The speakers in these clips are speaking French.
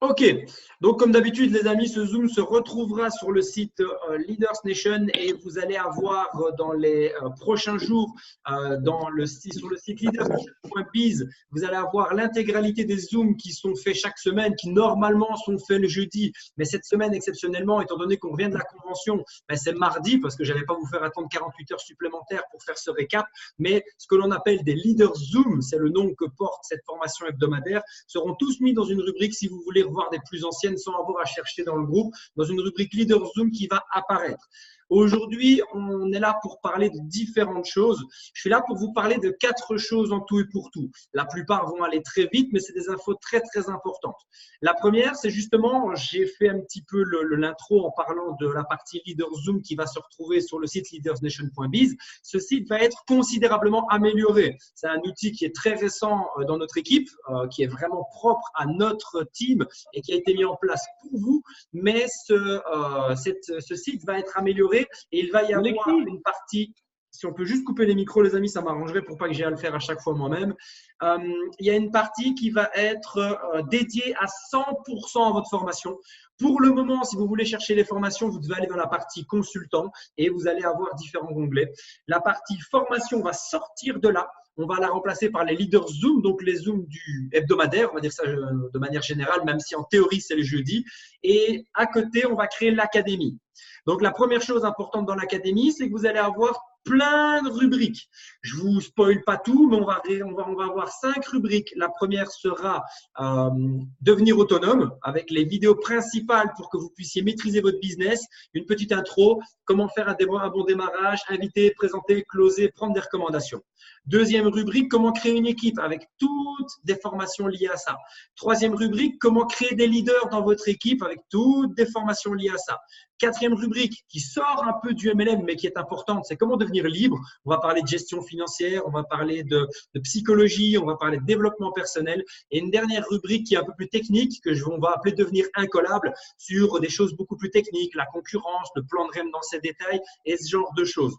Ok, donc comme d'habitude les amis, ce Zoom se retrouvera sur le site Leaders Nation et vous allez avoir dans les prochains jours sur le site leadersnation.biz, vous allez avoir l'intégralité des Zooms qui sont faits chaque semaine, qui normalement sont faits le jeudi, mais cette semaine exceptionnellement, étant donné qu'on revient de la convention, ben, c'est mardi parce que je n'allais pas vous faire attendre 48 heures supplémentaires pour faire ce récap, mais ce que l'on appelle des Leaders Zoom, c'est le nom que porte cette formation hebdomadaire, seront tous mis dans une rubrique si vous voulez voir des plus anciennes sans avoir à chercher dans le groupe, dans une rubrique Leader Zoom qui va apparaître. Aujourd'hui, on est là pour parler de différentes choses. Je suis là pour vous parler de 4 choses en tout et pour tout. La plupart vont aller très vite, mais c'est des infos très, très importantes. La première, c'est justement, j'ai fait un petit peu l'intro en parlant de la partie Leader Zoom qui va se retrouver sur le site leadersnation.biz. Ce site va être considérablement amélioré. C'est un outil qui est très récent dans notre équipe, qui est vraiment propre à notre team et qui a été mis en place pour vous, mais ce site va être amélioré et il va y avoir une partie, si on peut juste couper les micros les amis, ça m'arrangerait pour pas que j'ai à le faire à chaque fois moi-même. Il y a une partie qui va être dédiée à 100% à votre formation. Pour le moment, si vous voulez chercher les formations, vous devez aller dans la partie consultant et vous allez avoir différents onglets. La partie formation va sortir de là. On va la remplacer par les leaders Zoom, donc les Zooms du hebdomadaire, on va dire ça de manière générale, même si en théorie c'est le jeudi. Et à côté, on va créer l'académie. Donc la première chose importante dans l'académie, c'est que vous allez avoir plein de rubriques. Je vous spoil pas tout, mais on va avoir 5 rubriques. La première sera devenir autonome avec les vidéos principales pour que vous puissiez maîtriser votre business. Une petite intro, comment faire un bon démarrage, inviter, présenter, closer, prendre des recommandations. Deuxième rubrique, comment créer une équipe avec toutes des formations liées à ça. Troisième rubrique, comment créer des leaders dans votre équipe avec toutes des formations liées à ça. Quatrième rubrique qui sort un peu du MLM mais qui est importante, c'est comment devenir libre. On va parler de gestion financière, on va parler de psychologie, on va parler de développement personnel. Et une dernière rubrique qui est un peu plus technique, on va appeler devenir incollable, sur des choses beaucoup plus techniques, la concurrence, le plan de REM dans ses détails et ce genre de choses.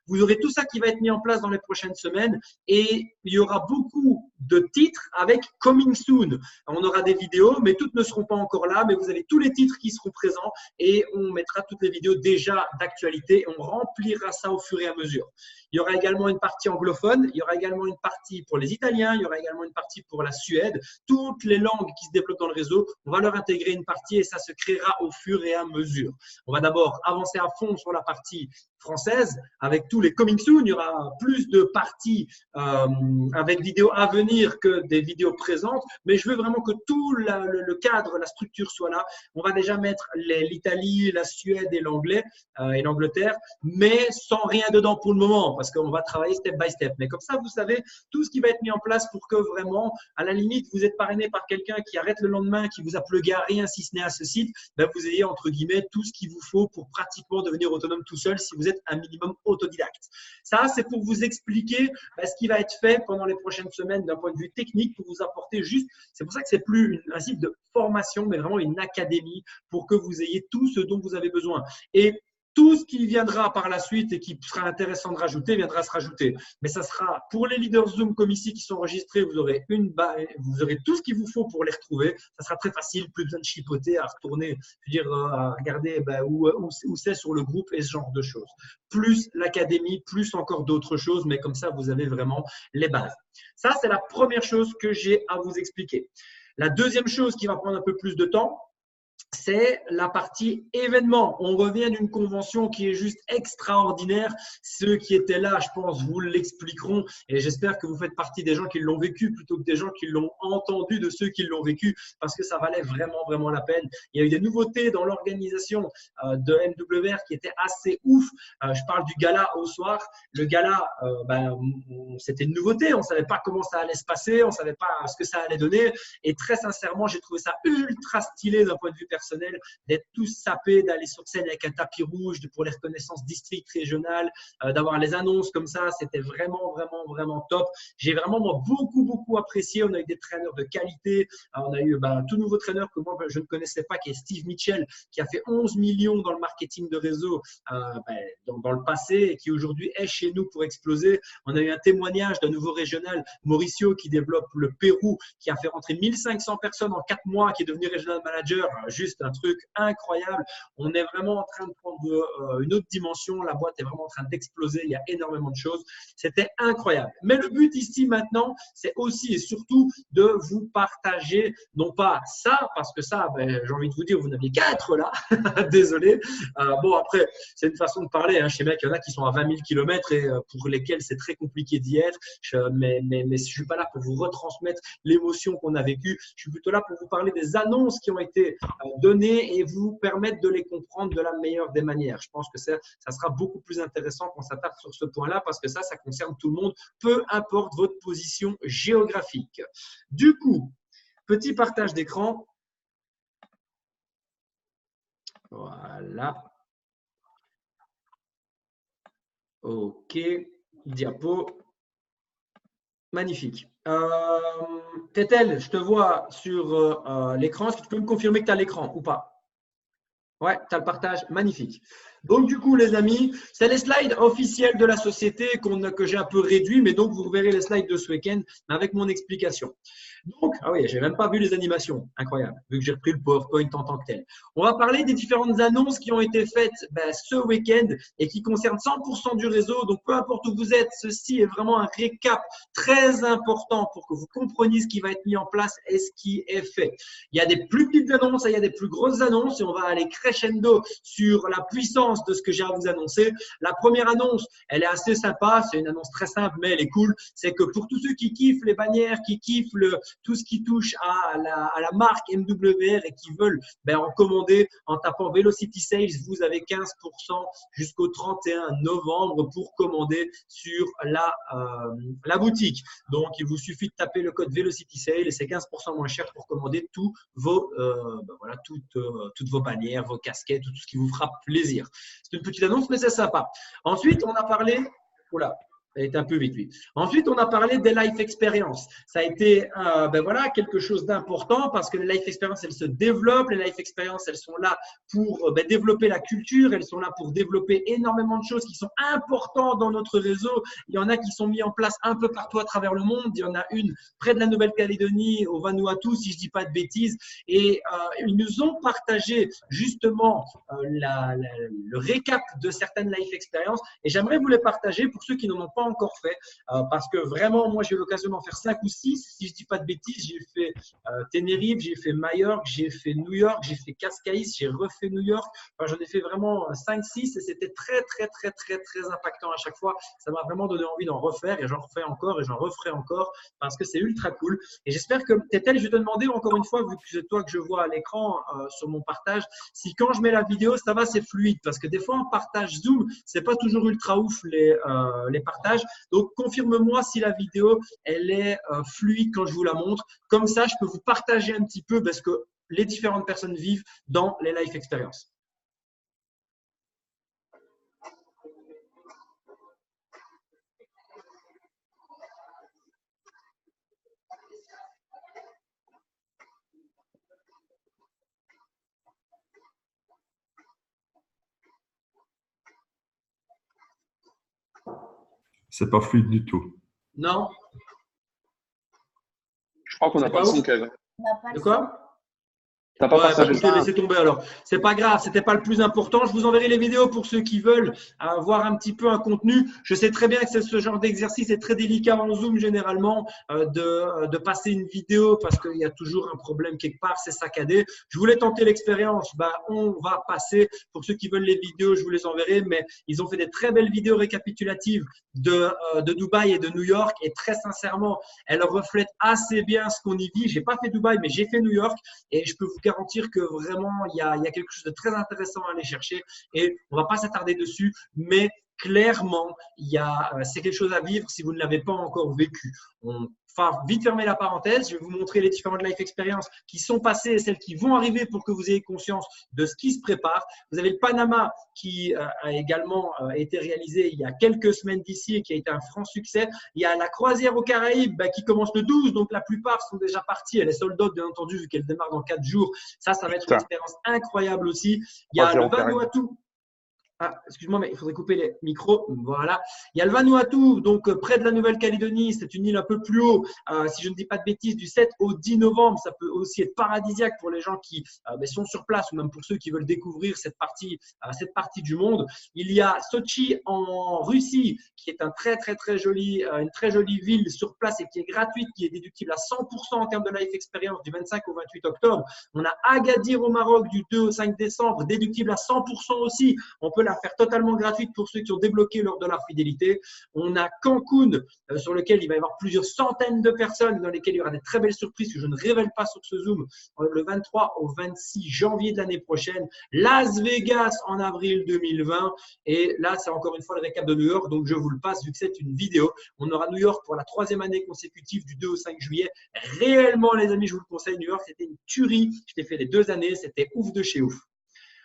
Vous aurez tout ça qui va être mis en place dans les prochaines semaines et il y aura beaucoup de titres avec Coming Soon. On aura des vidéos, mais toutes ne seront pas encore là, mais vous avez tous les titres qui seront présents et on mettra toutes les vidéos déjà d'actualité et on remplira ça au fur et à mesure. Il y aura également une partie anglophone, il y aura également une partie pour les Italiens, il y aura également une partie pour la Suède. Toutes les langues qui se développent dans le réseau, on va leur intégrer une partie et ça se créera au fur et à mesure. On va d'abord avancer à fond sur la partie française avec tous les coming soon. Il y aura plus de parties avec vidéos à venir que des vidéos présentes, mais je veux vraiment que tout le cadre, la structure soit là. On va déjà mettre l'Italie, la Suède et l'anglais et l'Angleterre, mais sans rien dedans pour le moment parce qu'on va travailler step by step. Mais comme ça, vous savez tout ce qui va être mis en place pour que vraiment, à la limite, vous êtes parrainé par quelqu'un qui arrête le lendemain, qui vous a plugué à rien si ce n'est à ce site, ben vous ayez entre guillemets tout ce qu'il vous faut pour pratiquement devenir autonome tout seul si vous êtes un minimum autodidacte. Ça, c'est pour vous expliquer ce qui va être fait pendant les prochaines semaines d'un point de vue technique pour vous apporter juste, c'est pour ça que c'est plus un site de formation, mais vraiment une académie pour que vous ayez tout ce dont vous avez besoin. Et tout ce qui viendra par la suite et qui sera intéressant de rajouter viendra se rajouter. Mais ça sera pour les leaders Zoom comme ici qui sont enregistrés, vous aurez tout ce qu'il vous faut pour les retrouver. Ça sera très facile, plus besoin de chipoter, à retourner, à regarder où c'est sur le groupe et ce genre de choses. Plus l'académie, plus encore d'autres choses, mais comme ça, vous avez vraiment les bases. Ça, c'est la première chose que j'ai à vous expliquer. La deuxième chose qui va prendre un peu plus de temps, c'est la partie événement. On revient d'une convention qui est juste extraordinaire. Ceux qui étaient là, je pense, vous l'expliqueront et j'espère que vous faites partie des gens qui l'ont vécu plutôt que des gens qui l'ont entendu de ceux qui l'ont vécu parce que ça valait vraiment, vraiment la peine. Il y a eu des nouveautés dans l'organisation de MWR qui étaient assez ouf. Je parle du gala au soir. Le gala, c'était une nouveauté. On ne savait pas comment ça allait se passer. On ne savait pas ce que ça allait donner. Et très sincèrement, j'ai trouvé ça ultra stylé d'un point de vue personnel personnel, d'être tous sapés, d'aller sur scène avec un tapis rouge pour les reconnaissances district, régionales, d'avoir les annonces comme ça. C'était vraiment, vraiment, vraiment top. J'ai vraiment moi, beaucoup, beaucoup apprécié. On a eu des traîneurs de qualité. On a eu un tout nouveau traîneur que moi, je ne connaissais pas, qui est Steve Mitchell, qui a fait 11 millions dans le marketing de réseau dans le passé et qui aujourd'hui est chez nous pour exploser. On a eu un témoignage d'un nouveau régional, Mauricio, qui développe le Pérou, qui a fait rentrer 1500 personnes en 4 mois, qui est devenu régional manager. Juste un truc incroyable. On est vraiment en train de prendre une autre dimension. La boîte est vraiment en train d'exploser. Il y a énormément de choses. C'était incroyable. Mais le but ici maintenant, c'est aussi et surtout de vous partager, non pas ça, parce que ça, j'ai envie de vous dire, vous n'aviez qu'à être là. Désolé. Bon, après, c'est une façon de parler. Hein. Je sais bien qu'il y en a qui sont à 20 000 km et pour lesquels c'est très compliqué d'y être. Mais je ne suis pas là pour vous retransmettre l'émotion qu'on a vécue. Je suis plutôt là pour vous parler des annonces qui ont été données et vous permettre de les comprendre de la meilleure des manières. Je pense que ça sera beaucoup plus intéressant qu'on s'attarde sur ce point-là parce que ça concerne tout le monde, peu importe votre position géographique. Du coup, petit partage d'écran. Voilà. OK. Diapo. Magnifique. Tétel, je te vois sur l'écran. Est-ce que tu peux me confirmer que tu as l'écran ou pas? Ouais, tu as le partage. Magnifique. Donc, du coup, les amis, c'est les slides officiels de la société que j'ai un peu réduits, mais donc vous verrez les slides de ce week-end avec mon explication. Donc, ah oui, j'ai même pas vu les animations. Incroyable, vu que j'ai repris le PowerPoint en tant que tel. On va parler des différentes annonces qui ont été faites ce week-end et qui concernent 100% du réseau. Donc, peu importe où vous êtes, ceci est vraiment un récap très important pour que vous compreniez ce qui va être mis en place et ce qui est fait. Il y a des plus petites annonces et il y a des plus grosses annonces et on va aller crescendo sur la puissance de ce que j'ai à vous annoncer. La première annonce, elle est assez sympa. C'est une annonce très simple, mais elle est cool. C'est que pour tous ceux qui kiffent les bannières, qui kiffent tout ce qui touche à la marque MWR et qui veulent en commander en tapant Velocity Sales, vous avez 15% jusqu'au 31 novembre pour commander sur la boutique. Donc, il vous suffit de taper le code Velocity Sales et c'est 15% moins cher pour commander tous vos, toutes vos bannières, vos casquettes, tout ce qui vous fera plaisir. C'est une petite annonce, mais c'est sympa. Ensuite, on a parlé… Oula, elle est un peu vite, oui. Ensuite, on a parlé des life experiences. Ça a été quelque chose d'important parce que les life experiences, elles se développent. Les life experiences, elles sont là pour développer la culture. Elles sont là pour développer énormément de choses qui sont importantes dans notre réseau. Il y en a qui sont mis en place un peu partout à travers le monde. Il y en a une près de la Nouvelle-Calédonie, au Vanuatu, si je ne dis pas de bêtises. Et ils nous ont partagé justement le récap de certaines life experiences. Et j'aimerais vous les partager pour ceux qui n'en ont pas encore fait parce que vraiment, moi, j'ai eu l'occasion d'en faire 5 ou 6. Si je ne dis pas de bêtises, j'ai fait Tenerife, j'ai fait Majorque, j'ai fait New York, j'ai fait Cascais, j'ai refait New York. Enfin, j'en ai fait vraiment 5-6 et c'était très, très, très, très, très impactant à chaque fois. Ça m'a vraiment donné envie d'en refaire et j'en refais encore et j'en referai encore parce que c'est ultra cool. Et j'espère que Tétel, je vais te demander encore une fois, vu que c'est toi que je vois à l'écran sur mon partage, si quand je mets la vidéo, ça va, c'est fluide parce que des fois, en partage Zoom, c'est pas toujours ultra ouf les partages. Donc, confirme-moi si la vidéo, elle est fluide quand je vous la montre. Comme ça, je peux vous partager un petit peu ce que les différentes personnes vivent dans les life experiences. C'est pas fluide du tout. Non? Je crois qu'on n'a pas le son, Kev. De quoi? T'as pas partagé écoutez, laissez tomber alors. C'est pas grave, c'était pas le plus important. Je vous enverrai les vidéos pour ceux qui veulent voir un petit peu un contenu. Je sais très bien que ce genre d'exercice est très délicat en Zoom généralement de passer une vidéo parce qu'il y a toujours un problème quelque part, c'est saccadé. Je voulais tenter l'expérience. On va passer. Pour ceux qui veulent les vidéos, je vous les enverrai. Mais ils ont fait des très belles vidéos récapitulatives de Dubaï et de New York. Et très sincèrement, elles reflètent assez bien ce qu'on y vit. J'ai pas fait Dubaï, mais j'ai fait New York et je peux vous garantir que vraiment, il y a quelque chose de très intéressant à aller chercher et on ne va pas s'attarder dessus, mais clairement, c'est quelque chose à vivre si vous ne l'avez pas encore vécu. Enfin, vite fermer la parenthèse, je vais vous montrer les différentes life experiences qui sont passées et celles qui vont arriver pour que vous ayez conscience de ce qui se prépare. Vous avez le Panama qui a également été réalisé il y a quelques semaines d'ici et qui a été un franc succès. Il y a la croisière aux Caraïbes qui commence le 12, donc la plupart sont déjà partis. Elle est sold out, bien entendu, vu qu'elle démarre dans 4 jours. Ça va être une expérience incroyable aussi. Il y a le Vanuatu. Ah, excuse-moi, mais il faudrait couper les micros. Voilà. Il y a le Vanuatu, donc près de la Nouvelle-Calédonie. C'est une île un peu plus haut, si je ne dis pas de bêtises, du 7 au 10 novembre. Ça peut aussi être paradisiaque pour les gens qui sont sur place ou même pour ceux qui veulent découvrir cette partie du monde. Il y a Sochi en Russie, qui est une très jolie ville sur place et qui est gratuite, qui est déductible à 100% en termes de life experience du 25 au 28 octobre. On a Agadir au Maroc du 2 au 5 décembre, déductible à 100% aussi. On peut la faire totalement gratuite pour ceux qui ont débloqué leur dollar fidélité. On a Cancun, sur lequel il va y avoir plusieurs centaines de personnes, dans lesquelles il y aura des très belles surprises que je ne révèle pas sur ce Zoom, le 23 au 26 janvier de l'année prochaine. Las Vegas en avril 2020. Et là, c'est encore une fois le récap de New York, donc je vous le passe vu que c'est une vidéo. On aura New York pour la 3e année consécutive du 2 au 5 juillet. Réellement, les amis, je vous le conseille, New York, c'était une tuerie. Je t'ai fait les 2 années, c'était ouf de chez ouf.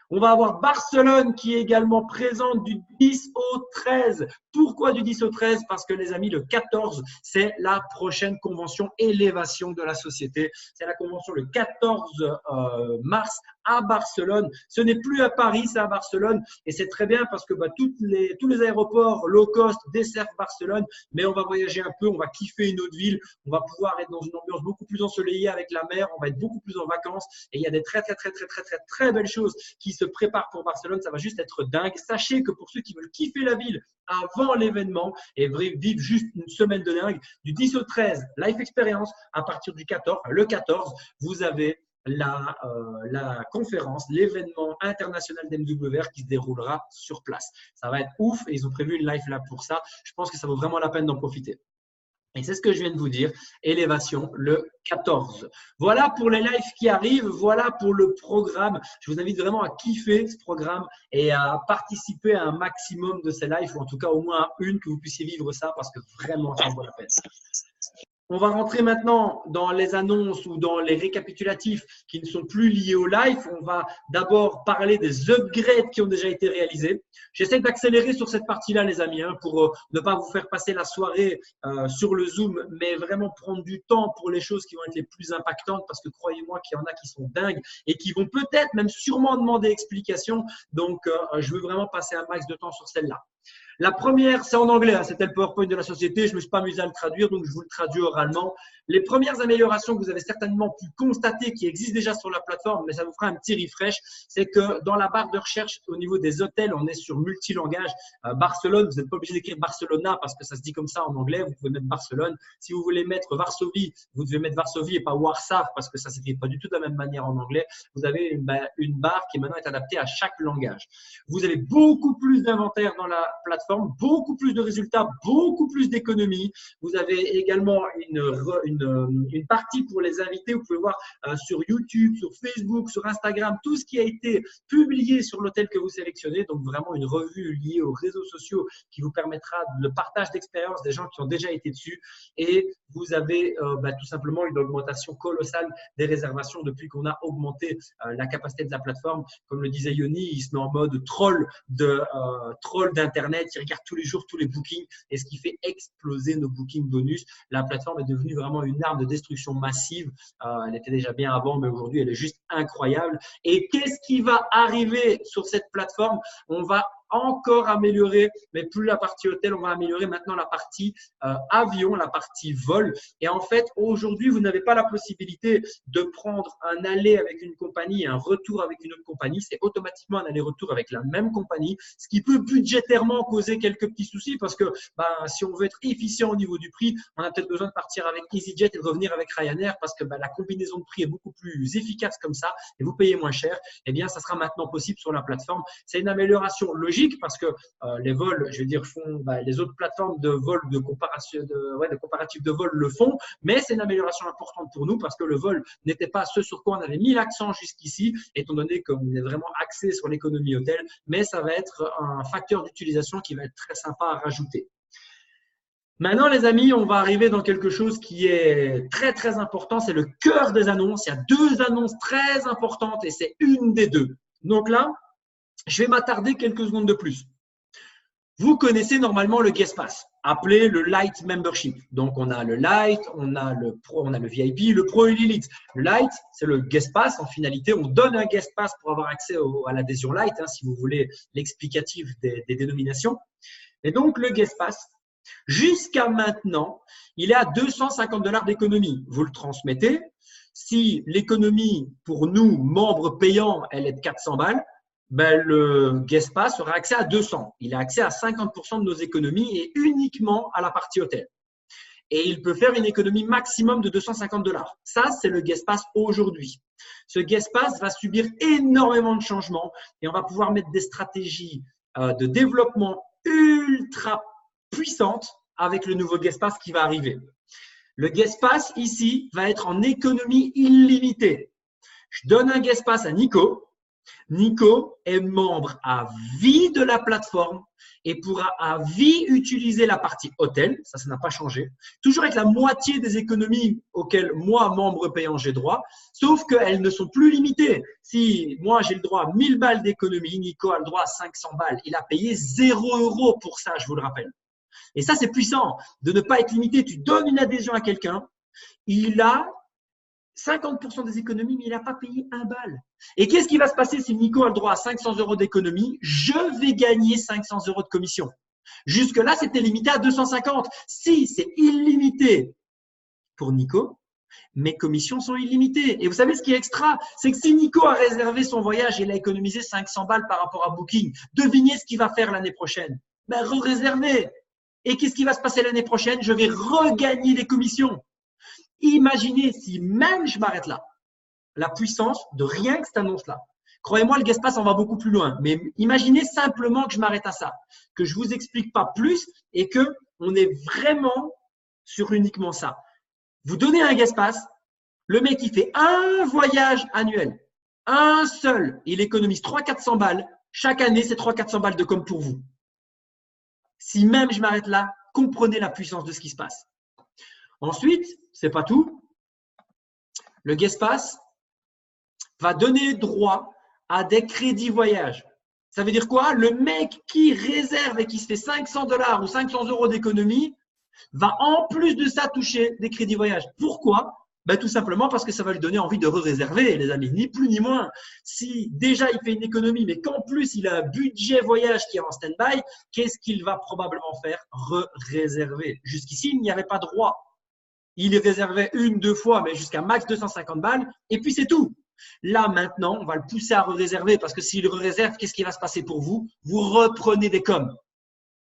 On va avoir Barcelone qui est également présente du 10 au 13. Pourquoi du 10 au 13? Parce que les amis, le 14, c'est la prochaine convention élévation de la société. C'est la convention le 14 mars à Barcelone. Ce n'est plus à Paris, c'est à Barcelone. Et c'est très bien parce que tous les aéroports low cost desservent Barcelone. Mais on va voyager un peu, on va kiffer une autre ville. On va pouvoir être dans une ambiance beaucoup plus ensoleillée avec la mer. On va être beaucoup plus en vacances. Et il y a des très belles choses qui se préparent pour Barcelone. Ça va juste être dingue. Sachez que pour ceux qui veulent kiffer la ville avant l'événement et vivre juste une semaine de dingue, du 10 au 13, Life Experience, à partir du 14, le 14, vous avez la conférence, l'événement international d'MWR qui se déroulera sur place. Ça va être ouf et ils ont prévu une live là pour ça. Je pense que ça vaut vraiment la peine d'en profiter. Et c'est ce que je viens de vous dire, élévation le 14. Voilà pour les lives qui arrivent, voilà pour le programme. Je vous invite vraiment à kiffer ce programme et à participer à un maximum de ces lives, ou en tout cas au moins à une, que vous puissiez vivre ça parce que vraiment ça vaut la peine. On va rentrer maintenant dans les annonces ou dans les récapitulatifs qui ne sont plus liés au live. On va d'abord parler des upgrades qui ont déjà été réalisés. J'essaie d'accélérer sur cette partie-là, les amis, pour ne pas vous faire passer la soirée sur le Zoom, mais vraiment prendre du temps pour les choses qui vont être les plus impactantes parce que croyez-moi qu'il y en a qui sont dingues et qui vont peut-être même sûrement demander explication. Donc, je veux vraiment passer un max de temps sur celle-là. La première, c'est en anglais, c'était le PowerPoint de la société, je ne me suis pas amusé à le traduire, donc je vous le traduis oralement. Les premières améliorations que vous avez certainement pu constater qui existent déjà sur la plateforme, mais ça vous fera un petit refresh, c'est que dans la barre de recherche au niveau des hôtels, on est sur multilangage. Barcelone, vous n'êtes pas obligé d'écrire Barcelona parce que ça se dit comme ça en anglais, vous pouvez mettre Barcelone. Si vous voulez mettre Varsovie, vous devez mettre Varsovie et pas Warsaw parce que ça ne s'écrit pas du tout de la même manière en anglais. Vous avez une barre qui maintenant est adaptée à chaque langage. Vous avez beaucoup plus d'inventaire dans la plateforme, beaucoup plus de résultats, beaucoup plus d'économies. Vous avez également une partie pour les invités. Vous pouvez voir sur YouTube, sur Facebook, sur Instagram, tout ce qui a été publié sur l'hôtel que vous sélectionnez. Donc, vraiment une revue liée aux réseaux sociaux qui vous permettra le partage d'expérience des gens qui ont déjà été dessus. Et vous avez tout simplement une augmentation colossale des réservations depuis qu'on a augmenté la capacité de la plateforme. Comme le disait Yoni, il se met en mode troll d'Internet. Il regarde tous les jours tous les bookings et ce qui fait exploser nos bookings bonus. La plateforme est devenue vraiment une arme de destruction massive. Elle était déjà bien avant, mais aujourd'hui, elle est juste incroyable. Et qu'est-ce qui va arriver sur cette plateforme? On va encore améliorer, mais plus la partie hôtel, on va améliorer maintenant la partie avion, la partie vol. Et en fait, aujourd'hui, vous n'avez pas la possibilité de prendre un aller avec une compagnie et un retour avec une autre compagnie. C'est automatiquement un aller-retour avec la même compagnie, ce qui peut budgétairement causer quelques petits soucis parce que si on veut être efficient au niveau du prix, on a peut-être besoin de partir avec EasyJet et de revenir avec Ryanair parce que la combinaison de prix est beaucoup plus efficace comme ça et vous payez moins cher. Eh bien, ça sera maintenant possible sur la plateforme. C'est une amélioration logique logique parce que les vols, je veux dire, font, les autres plateformes de vol, de comparatif de vol le font, mais c'est une amélioration importante pour nous parce que le vol n'était pas ce sur quoi on avait mis l'accent jusqu'ici, étant donné qu'on est vraiment axé sur l'économie hôtel, mais ça va être un facteur d'utilisation qui va être très sympa à rajouter. Maintenant, les amis, on va arriver dans quelque chose qui est très, très important. C'est le cœur des annonces. Il y a deux annonces très importantes et c'est une des deux. Donc là, je vais m'attarder quelques secondes de plus. Vous connaissez normalement le Guest Pass, appelé le Light Membership. Donc, on a le Light, on a le Pro, on a le VIP, le Pro et l'Elite. Le Light, c'est le Guest Pass. En finalité, on donne un Guest Pass pour avoir accès à l'adhésion Light, si vous voulez l'explicatif des dénominations. Et donc, le Guest Pass, jusqu'à maintenant, il est à 250 $ d'économie. Vous le transmettez. Si l'économie pour nous, membres payants, elle est de 400 balles, le Guest Pass aura accès à 200. Il a accès à 50% de nos économies et uniquement à la partie hôtel. Et il peut faire une économie maximum de 250 $. Ça, c'est le Guest Pass aujourd'hui. Ce Guest Pass va subir énormément de changements et on va pouvoir mettre des stratégies de développement ultra puissante avec le nouveau Guest Pass qui va arriver. Le Guest Pass ici va être en économie illimitée. Je donne un Guest Pass à Nico. Nico est membre à vie de la plateforme et pourra à vie utiliser la partie hôtel. Ça n'a pas changé. Toujours avec la moitié des économies auxquelles moi, membre payant, j'ai droit. Sauf qu'elles ne sont plus limitées. Si moi, j'ai le droit à 1000 balles d'économie, Nico a le droit à 500 balles. Il a payé 0 € pour ça, je vous le rappelle. Et ça, c'est puissant de ne pas être limité. Tu donnes une adhésion à quelqu'un, il a 50% des économies, mais il n'a pas payé 1 balle. Et qu'est-ce qui va se passer si Nico a le droit à 500 € d'économie? Je vais gagner 500 € de commission. Jusque-là, c'était limité à 250. Si c'est illimité pour Nico, mes commissions sont illimitées. Et vous savez ce qui est extra? C'est que si Nico a réservé son voyage et il a économisé 500 balles par rapport à Booking, devinez ce qu'il va faire l'année prochaine. Re-réserver. Et qu'est-ce qui va se passer l'année prochaine? Je vais regagner des commissions. Imaginez si même je m'arrête là, la puissance de rien que cette annonce-là. Croyez-moi, le Guest Pass en va beaucoup plus loin. Mais imaginez simplement que je m'arrête à ça, que je ne vous explique pas plus et qu'on est vraiment sur uniquement ça. Vous donnez un Guest Pass, le mec il fait un voyage annuel, un seul, il économise 300-400 balles. Chaque année, c'est 300-400 balles de com pour vous. Si même je m'arrête là, comprenez la puissance de ce qui se passe. Ensuite, ce n'est pas tout. Le Guest Pass va donner droit à des crédits voyage. Ça veut dire quoi? Le mec qui réserve et qui se fait 500 $ ou 500 € d'économie va en plus de ça toucher des crédits voyage. Pourquoi? Tout simplement parce que ça va lui donner envie de réserver, les amis, ni plus ni moins. Si déjà il fait une économie, mais qu'en plus il a un budget voyage qui est en stand-by, qu'est-ce qu'il va probablement faire? Réserver. Jusqu'ici, il n'y avait pas droit. Il y réservait 1-2 fois, mais jusqu'à max 250 balles, et puis c'est tout. Là, maintenant, on va le pousser à réserver parce que s'il réserve, qu'est-ce qui va se passer pour vous? Vous reprenez des coms.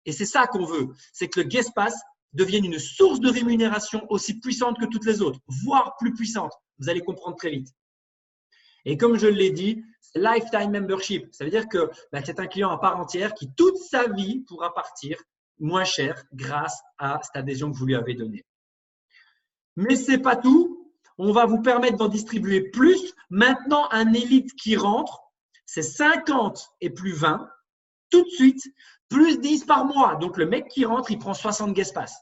Et c'est ça qu'on veut. C'est que le Guest Pass devienne une source de rémunération aussi puissante que toutes les autres, voire plus puissante. Vous allez comprendre très vite. Et comme je l'ai dit, c'est Lifetime Membership. Ça veut dire que c'est un client à part entière qui, toute sa vie, pourra partir moins cher grâce à cette adhésion que vous lui avez donnée. Mais ce n'est pas tout. On va vous permettre d'en distribuer plus. Maintenant, un élite qui rentre, c'est 50 et plus 20, tout de suite, plus 10 par mois. Donc, le mec qui rentre, il prend 60 Guest Pass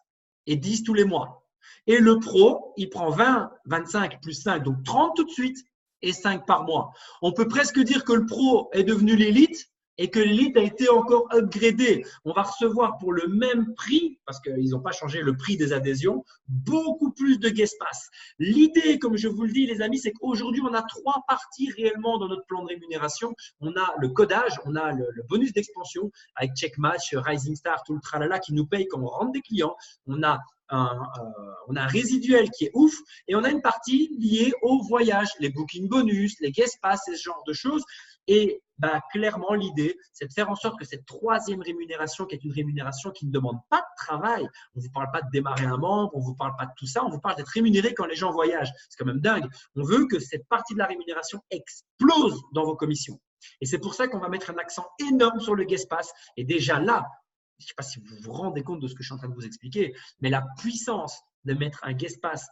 et 10 tous les mois. Et le pro, il prend 20, 25 plus 5, donc 30 tout de suite et 5 par mois. On peut presque dire que le pro est devenu l'élite et que l'élite a été encore upgradé. On va recevoir pour le même prix, parce qu'ils n'ont pas changé le prix des adhésions, beaucoup plus de Guest Pass. L'idée, comme je vous le dis, les amis, c'est qu'aujourd'hui, on a 3 parties réellement dans notre plan de rémunération. On a le codage, on a le bonus d'expansion avec Checkmatch, Rising Star, tout le tralala qui nous paye quand on rentre des clients. On a un résiduel qui est ouf et on a une partie liée au voyage, les booking bonus, les Guest Pass, ce genre de choses. Et clairement, l'idée, c'est de faire en sorte que cette 3e rémunération, qui est une rémunération qui ne demande pas de travail, on ne vous parle pas de démarrer un membre, on ne vous parle pas de tout ça, on vous parle d'être rémunéré quand les gens voyagent. C'est quand même dingue. On veut que cette partie de la rémunération explose dans vos commissions. Et c'est pour ça qu'on va mettre un accent énorme sur le guest pass. Et déjà là, je ne sais pas si vous vous rendez compte de ce que je suis en train de vous expliquer, mais la puissance de mettre un guest pass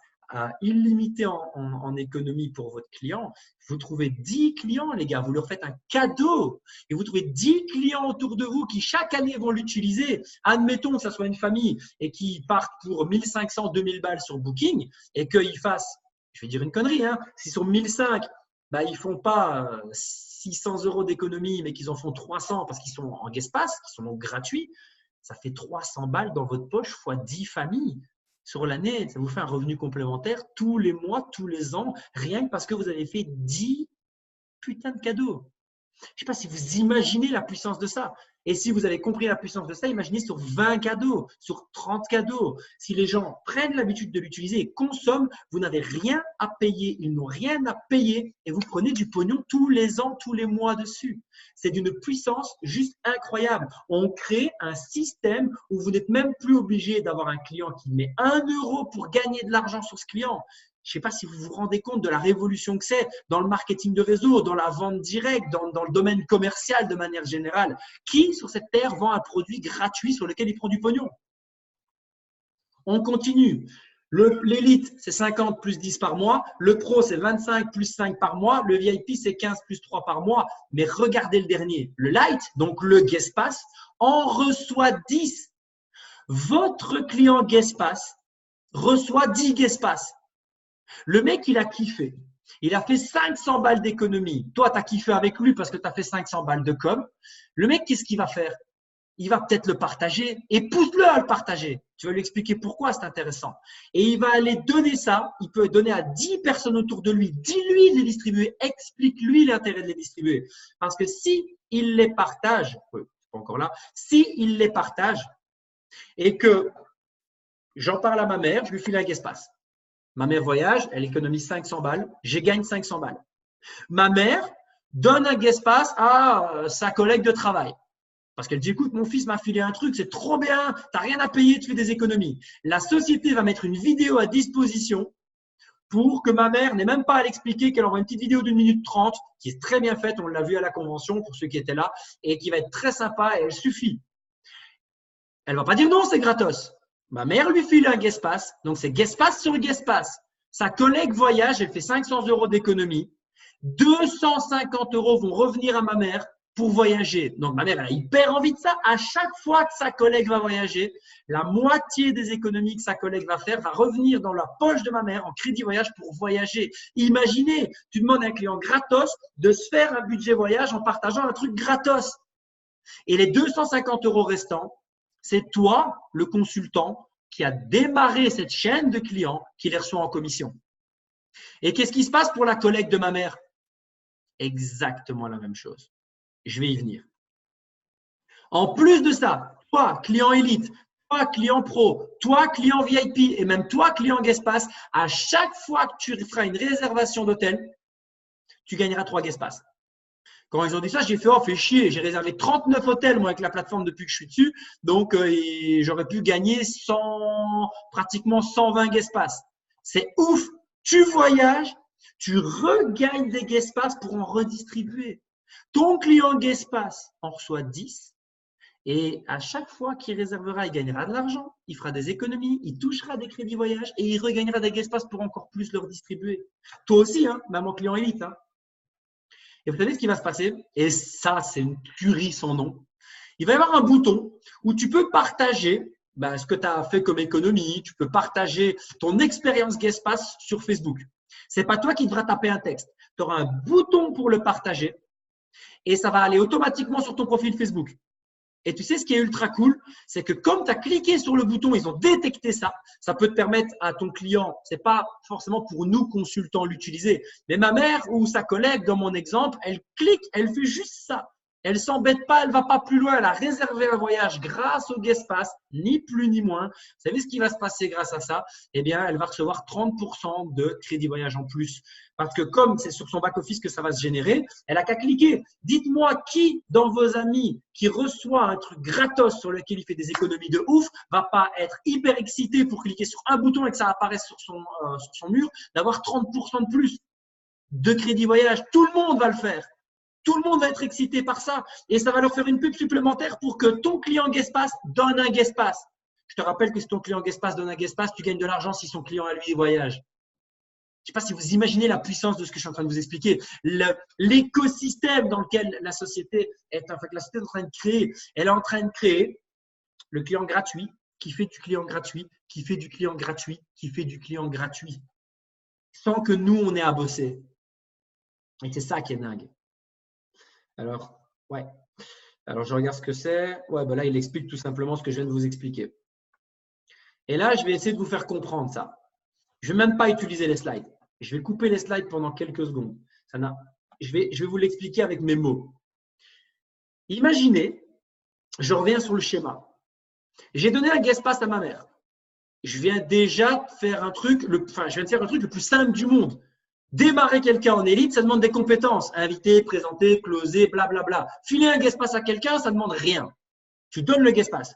illimité en économie pour votre client, vous trouvez 10 clients, les gars, vous leur faites un cadeau et vous trouvez 10 clients autour de vous qui chaque année vont l'utiliser. Admettons que ça soit une famille et qui partent pour 1500, 2000 balles sur Booking et qu'ils fassent, je vais dire une connerie, hein, si sur 1500, bah, ils ne font pas 600 € d'économie, mais qu'ils en font 300 parce qu'ils sont en guest pass, qui sont donc gratuits, ça fait 300 balles dans votre poche fois 10 familles. Sur l'année, ça vous fait un revenu complémentaire tous les mois, tous les ans, rien que parce que vous avez fait 10 putains de cadeaux. Je ne sais pas si vous imaginez la puissance de ça. Et si vous avez compris la puissance de ça, imaginez sur 20 cadeaux, sur 30 cadeaux. Si les gens prennent l'habitude de l'utiliser et consomment, vous n'avez rien à payer. Ils n'ont rien à payer et vous prenez du pognon tous les ans, tous les mois dessus. C'est d'une puissance juste incroyable. On crée un système où vous n'êtes même plus obligé d'avoir un client qui met 1 euro pour gagner de l'argent sur ce client. Je ne sais pas si vous vous rendez compte de la révolution que c'est dans le marketing de réseau, dans la vente directe, dans le domaine commercial de manière générale. Qui sur cette terre vend un produit gratuit sur lequel il prend du pognon? On continue. L'élite, c'est 50 plus 10 par mois. Le pro, c'est 25 plus 5 par mois. Le VIP, c'est 15 plus 3 par mois. Mais regardez le dernier. Le light, donc le guest pass, en reçoit 10. Votre client guest pass reçoit 10 guest pass. Le mec, il a kiffé. Il a fait 500 balles d'économie. Toi, tu as kiffé avec lui parce que tu as fait 500 balles de com. Le mec, qu'est-ce qu'il va faire? Il va peut-être le partager et pousse-le à le partager. Tu vas lui expliquer pourquoi c'est intéressant. Et il va aller donner ça. Il peut donner à 10 personnes autour de lui. Dis-lui de les distribuer. Explique-lui l'intérêt de les distribuer. Parce que si il les partage, pas encore là, si il les partage et que j'en parle à ma mère, je lui file un guest pass. Ma mère voyage, elle économise 500 balles, je gagne 500 balles. Ma mère donne un guest pass à sa collègue de travail. Parce qu'elle dit, écoute, mon fils m'a filé un truc, c'est trop bien, tu n'as rien à payer, tu fais des économies. La société va mettre une vidéo à disposition pour que ma mère n'ait même pas à l'expliquer, qu'elle envoie une petite vidéo d'1 minute 30, qui est très bien faite, on l'a vu à la convention pour ceux qui étaient là, et qui va être très sympa et elle suffit. Elle ne va pas dire non, c'est gratos. Ma mère lui file un guest pass, donc c'est guest pass sur guest pass. Sa collègue voyage, elle fait 500 € d'économie. 250 € vont revenir à ma mère pour voyager. Donc ma mère, elle a hyper envie de ça. À chaque fois que sa collègue va voyager, la moitié des économies que sa collègue va faire va revenir dans la poche de ma mère en crédit voyage pour voyager. Imaginez, tu demandes à un client gratos de se faire un budget voyage en partageant un truc gratos. Et les 250 € restants, c'est toi, le consultant, qui a démarré cette chaîne de clients qui les reçoit en commission. Et qu'est-ce qui se passe pour la collègue de ma mère? Exactement la même chose. Je vais y venir. En plus de ça, toi, client élite, toi, client pro, toi, client VIP et même toi, client guest pass, à chaque fois que tu feras une réservation d'hôtel, tu gagneras 3 guest pass. Quand ils ont dit ça, j'ai fait, oh, fait chier. J'ai réservé 39 hôtels, moi, avec la plateforme depuis que je suis dessus. Donc, j'aurais pu gagner pratiquement 120 guest pass. C'est ouf. Tu voyages, tu regagnes des guest pass pour en redistribuer. Ton client guest pass en reçoit 10. Et à chaque fois qu'il réservera, il gagnera de l'argent, il fera des économies, il touchera des crédits voyage et il regagnera des guest pass pour encore plus leur distribuer. Toi aussi, hein, même en client élite. Hein. Et vous savez ce qui va se passer? Et ça, c'est une tuerie sans nom. Il va y avoir un bouton où tu peux partager ce que tu as fait comme économie. Tu peux partager ton expérience guest pass sur Facebook. Ce n'est pas toi qui devras taper un texte. Tu auras un bouton pour le partager et ça va aller automatiquement sur ton profil Facebook. Et tu sais, ce qui est ultra cool, c'est que comme tu as cliqué sur le bouton, ils ont détecté ça. Ça peut te permettre à ton client, ce n'est pas forcément pour nous consultants l'utiliser, mais ma mère ou sa collègue, dans mon exemple, elle clique, elle fait juste ça. Elle ne s'embête pas, elle ne va pas plus loin. Elle a réservé un voyage grâce au guest pass, ni plus ni moins. Vous savez ce qui va se passer grâce à ça? Eh bien, elle va recevoir 30% de crédit voyage en plus. Parce que comme c'est sur son back-office que ça va se générer, elle n'a qu'à cliquer. Dites-moi qui dans vos amis qui reçoit un truc gratos sur lequel il fait des économies de ouf va pas être hyper excité pour cliquer sur un bouton et que ça apparaisse sur son mur, d'avoir 30% de plus de crédit voyage. Tout le monde va le faire. Tout le monde va être excité par ça et ça va leur faire une pub supplémentaire pour que ton client Guestpass donne un Guestpass. Je te rappelle que si ton client Guestpass donne un Guestpass, tu gagnes de l'argent si son client à lui voyage. Je ne sais pas si vous imaginez la puissance de ce que je suis en train de vous expliquer. L'écosystème dans lequel la société est en train de créer. Elle est en train de créer le client gratuit qui fait du client gratuit, qui fait du client gratuit, qui fait du client gratuit. Sans que nous, on ait à bosser. Et c'est ça qui est dingue. Alors, ouais. Alors, je regarde ce que c'est. Ouais, ben là, il explique tout simplement ce que je viens de vous expliquer. Et là, je vais essayer de vous faire comprendre ça. Je ne vais même pas utiliser les slides. Je vais couper les slides pendant quelques secondes. Je vais vous l'expliquer avec mes mots. Imaginez, je reviens sur le schéma. J'ai donné un Guestpass à ma mère. Je viens déjà de faire un truc, le plus simple du monde. Démarrer quelqu'un en élite, ça demande des compétences. Inviter, présenter, closer, blablabla. Filer un Guestpass à quelqu'un, ça ne demande rien. Tu donnes le Guestpass.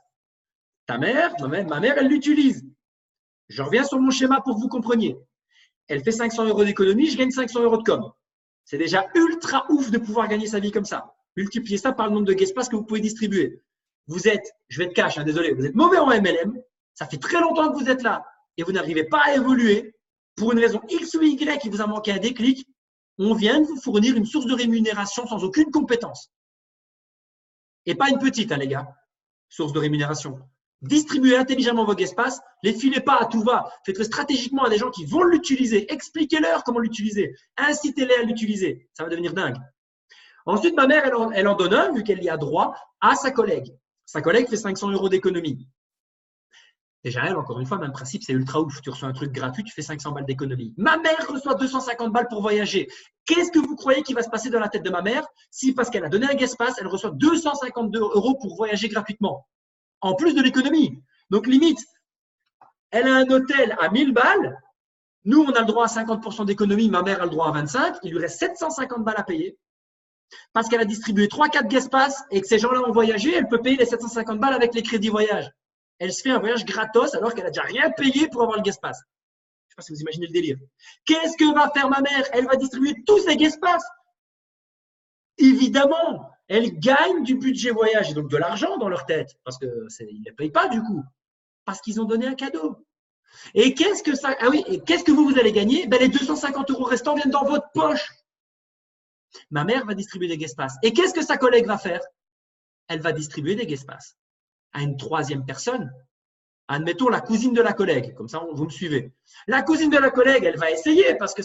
Ta mère, ma mère, elle l'utilise. Je reviens sur mon schéma pour que vous compreniez. Elle fait 500 € d'économie, je gagne 500 € de com. C'est déjà ultra ouf de pouvoir gagner sa vie comme ça. Multipliez ça par le nombre de Guestpass que vous pouvez distribuer. Vous êtes, je vais être cash, désolé, vous êtes mauvais en MLM. Ça fait très longtemps que vous êtes là et vous n'arrivez pas à évoluer. Pour une raison X ou Y qui vous a manqué un déclic, on vient de vous fournir une source de rémunération sans aucune compétence. Et pas une petite, hein, les gars, source de rémunération. Distribuez intelligemment vos Guestpass, les filez pas à tout va. Faites-le stratégiquement à des gens qui vont l'utiliser. Expliquez-leur comment l'utiliser. Incitez-les à l'utiliser. Ça va devenir dingue. Ensuite, ma mère, elle en donne un, vu qu'elle y a droit, à sa collègue. Sa collègue fait 500 € d'économie. Déjà, elle, encore une fois, même principe, c'est ultra ouf. Tu reçois un truc gratuit, tu fais 500 balles d'économie. Ma mère reçoit 250 balles pour voyager. Qu'est-ce que vous croyez qui va se passer dans la tête de ma mère si, parce qu'elle a donné un Guestpass, elle reçoit 252 € pour voyager gratuitement, en plus de l'économie. Donc, limite, elle a un hôtel à 1000 balles. Nous, on a le droit à 50% d'économie. Ma mère a le droit à 25. Il lui reste 750 balles à payer. Parce qu'elle a distribué 3-4 Guestpass et que ces gens-là ont voyagé, elle peut payer les 750 balles avec les crédits voyage. Elle se fait un voyage gratos alors qu'elle n'a déjà rien payé pour avoir le Guestpass. Je ne sais pas si vous imaginez le délire. Qu'est-ce que va faire ma mère? Elle va distribuer tous ses Guestpass. Évidemment, elle gagne du budget voyage et donc de l'argent dans leur tête parce qu'ils ne les payent pas du coup. Parce qu'ils ont donné un cadeau. Et qu'est-ce que ça… Ah oui, et qu'est-ce que vous allez gagner? Les 250 € restants viennent dans votre poche. Ma mère va distribuer des Guestpass. Et qu'est-ce que sa collègue va faire? Elle va distribuer des Guestpass à une troisième personne. Admettons la cousine de la collègue. Comme ça, vous me suivez. La cousine de la collègue, elle va essayer parce que